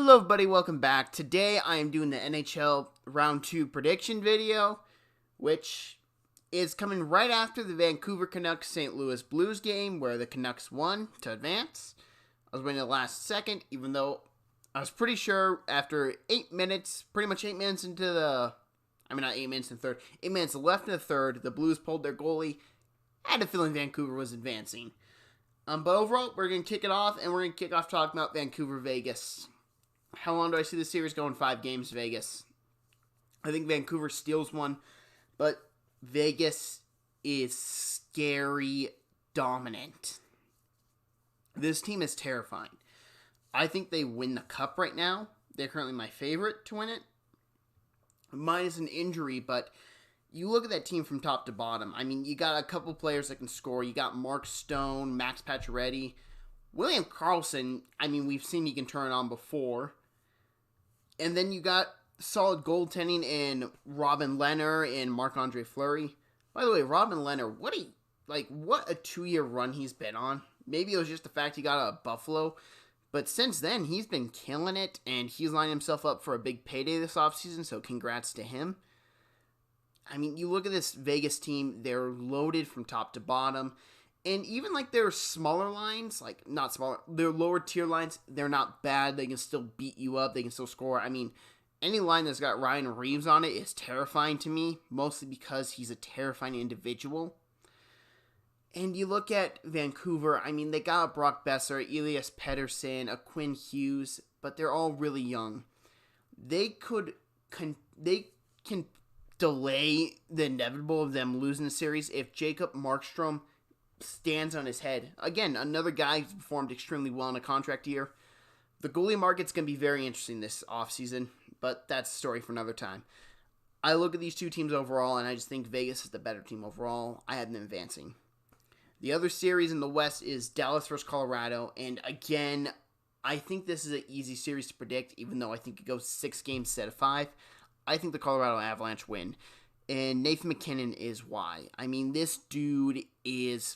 Hello everybody, welcome back. Today I am doing the NHL Round 2 prediction video, which is coming right after the Vancouver Canucks St. Louis Blues game where the Canucks won to advance. I was waiting the last second, even though I was pretty sure after 8 minutes, pretty much 8 minutes into the, not 8 minutes in the third, 8 minutes left in the third, the Blues pulled their goalie. I had a feeling Vancouver was advancing. But overall, we're going to kick it off, and we're going to kick off talking about Vancouver-Vegas. How long do I see the series going? 5 games, Vegas. I think Vancouver steals one, but Vegas is scary dominant. This team is terrifying. I think they win the cup right now. They're currently my favorite to win it. Minus an injury, but you look at that team from top to bottom. I mean, you got a couple players that can score. You got Mark Stone, Max Pacioretty, William Karlsson. I mean, we've seen he can turn it on before. And then you got solid goaltending in Robin Lehner and Marc-Andre Fleury. By the way, Robin Lehner, what a 2-year run he's been on. Maybe it was just the fact he got out of Buffalo. But since then, he's been killing it, and he's lining himself up for a big payday this offseason, so congrats to him. I mean, you look at this Vegas team, they're loaded from top to bottom. And even their smaller lines, not smaller, their lower tier lines, they're not bad. They can still beat you up. They can still score. I mean, any line that's got Ryan Reeves on it is terrifying to me, mostly because he's a terrifying individual. And you look at Vancouver, I mean, they got a Brock Besser, Elias Pettersson, a Quinn Hughes, but they're all really young. They can delay the inevitable of them losing the series if Jacob Markstrom stands on his head. Again, another guy who's performed extremely well in a contract year. The goalie market's going to be very interesting this offseason, but that's a story for another time. I look at these two teams overall, and I just think Vegas is the better team overall. I have them advancing. The other series in the West is Dallas versus Colorado, and again, I think this is an easy series to predict, even though I think it goes 6 games instead of 5. I think the Colorado Avalanche win, and Nathan MacKinnon is why. I mean, this dude is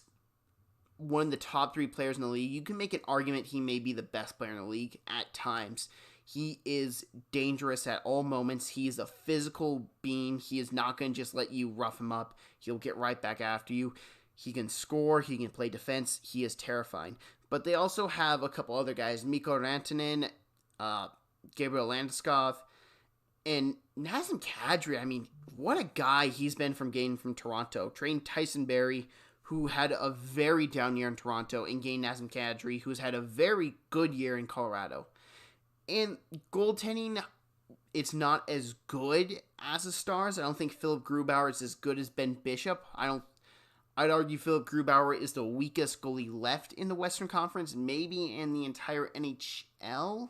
one of the top 3 players in the league. You can make an argument he may be the best player in the league at times. He is dangerous at all moments. He is a physical being. He is not going to just let you rough him up. He'll get right back after you. He can score. He can play defense. He is terrifying. But they also have a couple other guys. Mikko Rantanen, Gabriel Landeskog, and Nazem Kadri. I mean, what a guy he's been from Toronto. Trained Tyson Barrie, who had a very down year in Toronto, and gained Nazem Kadri, who's had a very good year in Colorado. And goaltending, it's not as good as the Stars. I don't think Philip Grubauer is as good as Ben Bishop. I'd argue Philip Grubauer is the weakest goalie left in the Western Conference, maybe in the entire NHL.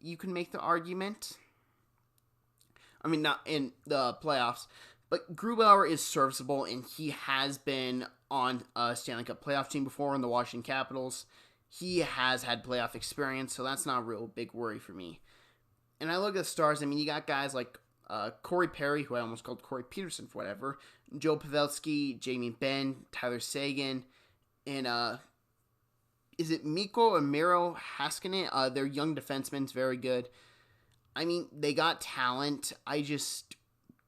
You can make the argument. I mean, not in the playoffs. But Grubauer is serviceable, and he has been on a Stanley Cup playoff team before in the Washington Capitals. He has had playoff experience, so that's not a real big worry for me. And I look at the Stars, I mean, you got guys like Corey Perry, who I almost called Corey Peterson for whatever, Joe Pavelski, Jamie Benn, Tyler Seguin, and is it Mikko or Miro Haskinen? Their young defenseman's very good. I mean, they got talent. I just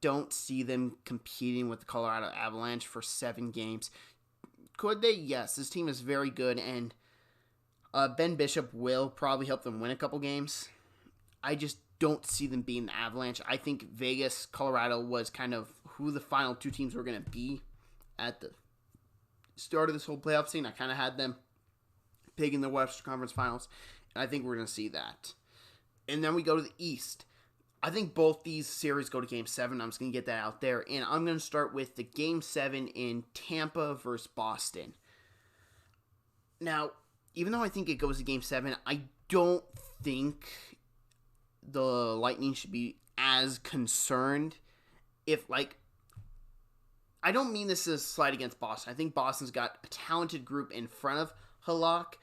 don't see them competing with the Colorado Avalanche for 7 games. Could they? Yes, this team is very good, and Ben Bishop will probably help them win a couple games. I just don't see them being the Avalanche. I think Vegas, Colorado was kind of who the final 2 teams were going to be at the start of this whole playoff scene. I kind of had them picking the Western Conference Finals, and I think we're going to see that. And then we go to the East. I think both these series go to Game 7. I'm just going to get that out there. And I'm going to start with the Game 7 in Tampa versus Boston. Now, even though I think it goes to Game 7, I don't think the Lightning should be as concerned if, I don't mean this as a slight against Boston. I think Boston's got a talented group in front of Halak,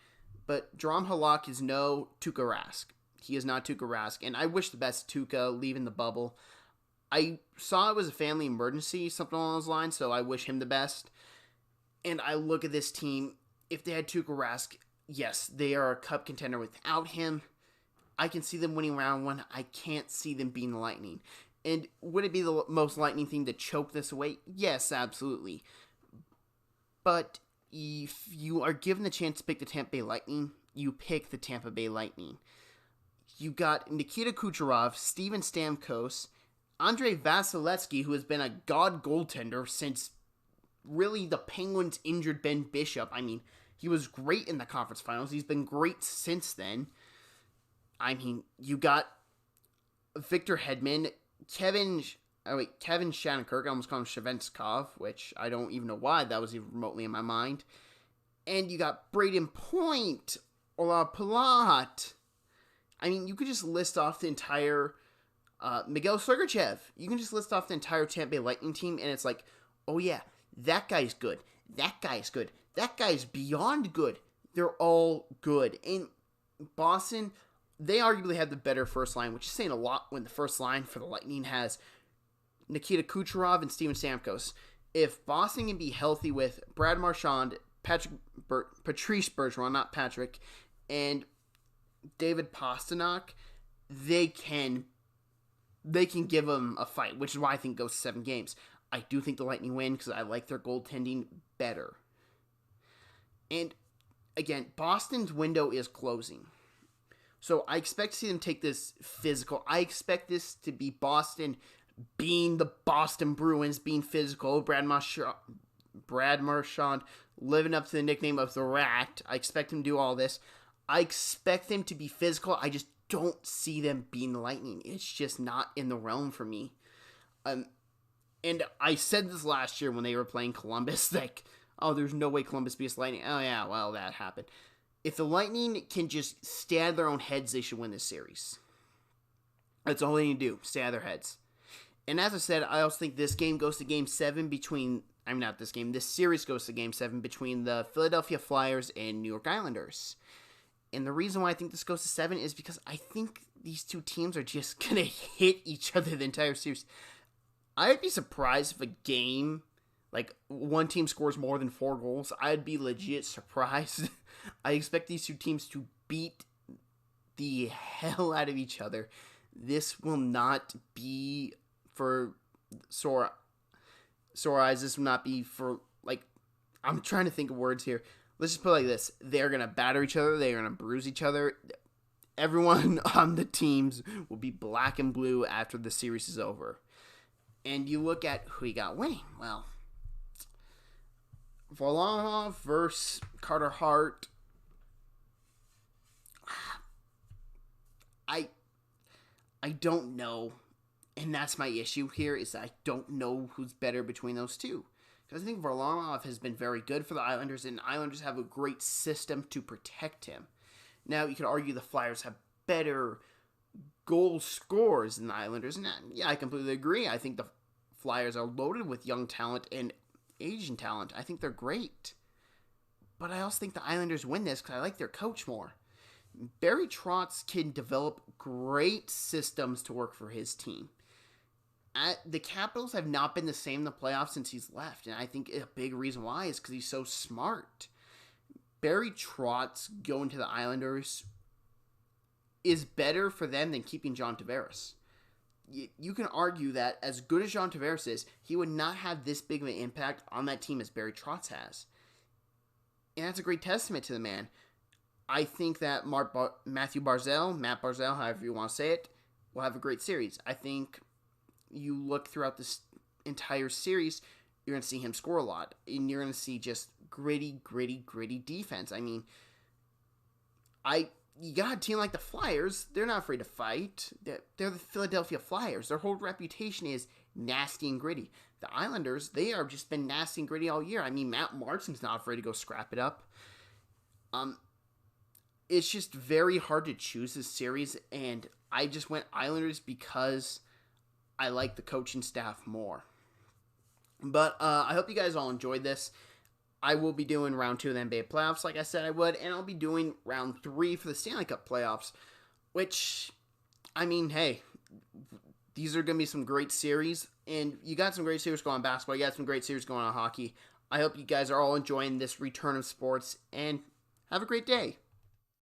but Jerome Halak is no Tuukka Rask. He is not Tuukka Rask, and I wish the best Tuukka leaving the bubble. I saw it was a family emergency, something along those lines, so I wish him the best. And I look at this team, if they had Tuukka Rask, yes, they are a cup contender without him. I can see them winning round 1. I can't see them being the Lightning. And would it be the most Lightning thing to choke this away? Yes, absolutely. But if you are given the chance to pick the Tampa Bay Lightning, you pick the Tampa Bay Lightning. You got Nikita Kucherov, Steven Stamkos, Andrei Vasilevsky, who has been a god goaltender since really the Penguins injured Ben Bishop. I mean, he was great in the conference finals. He's been great since then. I mean, you got Victor Hedman, Kevin Shattenkirk, I almost called him Shavenskov, which I don't even know why that was even remotely in my mind. And you got Braden Point, Ola Palat. I mean, you could just list off the entire Miguel Sergachev. You can just list off the entire Tampa Bay Lightning team, and it's like, oh yeah, that guy's good. That guy's good. That guy's beyond good. They're all good. And Boston, they arguably have the better first line, which is saying a lot when the first line for the Lightning has Nikita Kucherov and Steven Stamkos. If Boston can be healthy with Brad Marchand, Patrice Bergeron, not Patrick, and David Pastrnak, they can give them a fight, which is why I think it goes 7 games. I do think the Lightning win because I like their goaltending better. And again, Boston's window is closing. So I expect to see them take this physical. I expect this to be Boston being the Boston Bruins, being physical. Brad Marchand living up to the nickname of the Rat. I expect him to do all this. I expect them to be physical. I just don't see them being the Lightning. It's just not in the realm for me. And I said this last year when they were playing Columbus, like, oh, there's no way Columbus beats Lightning. Oh yeah, well, that happened. If the Lightning can just stay out of their own heads, they should win this series. That's all they need to do, stay out of their heads. And as I said, I also think this game goes to Game 7 between, this series goes to Game 7 between the Philadelphia Flyers and New York Islanders. And the reason why I think this goes to 7 is because I think these two teams are just going to hit each other the entire series. I'd be surprised if a game, like, one team scores more than 4 goals. I'd be legit surprised. I expect these two teams to beat the hell out of each other. This will not be for sore eyes. This will not be for, like, I'm trying to think of words here. Let's just put it like this. They're going to batter each other. They're going to bruise each other. Everyone on the teams will be black and blue after the series is over. And you look at who you got winning. Well, Varlamov versus Carter Hart. I don't know. And that's my issue here, is that I don't know who's better between those two. Because I think Varlamov has been very good for the Islanders, and the Islanders have a great system to protect him. Now, you could argue the Flyers have better goal scorers than the Islanders, and yeah, I completely agree. I think the Flyers are loaded with young talent and Asian talent. I think they're great. But I also think the Islanders win this because I like their coach more. Barry Trotz can develop great systems to work for his team. The Capitals have not been the same in the playoffs since he's left, and I think a big reason why is because he's so smart. Barry Trotz going to the Islanders is better for them than keeping John Tavares. You can argue that as good as John Tavares is, he would not have this big of an impact on that team as Barry Trotz has. And that's a great testament to the man. I think that Matt Barzal, however you want to say it, will have a great series. I think you look throughout this entire series, you're going to see him score a lot. And you're going to see just gritty defense. I mean, you got a team like the Flyers, they're not afraid to fight. They're the Philadelphia Flyers. Their whole reputation is nasty and gritty. The Islanders, they have just been nasty and gritty all year. I mean, Matt Martin's not afraid to go scrap it up. It's just very hard to choose this series, and I just went Islanders because I like the coaching staff more. But I hope you guys all enjoyed this. I will be doing round 2 of the NBA playoffs, like I said I would, and I'll be doing round 3 for the Stanley Cup playoffs, which, I mean, hey, these are going to be some great series, and you got some great series going on basketball, you got some great series going on hockey. I hope you guys are all enjoying this return of sports, and have a great day.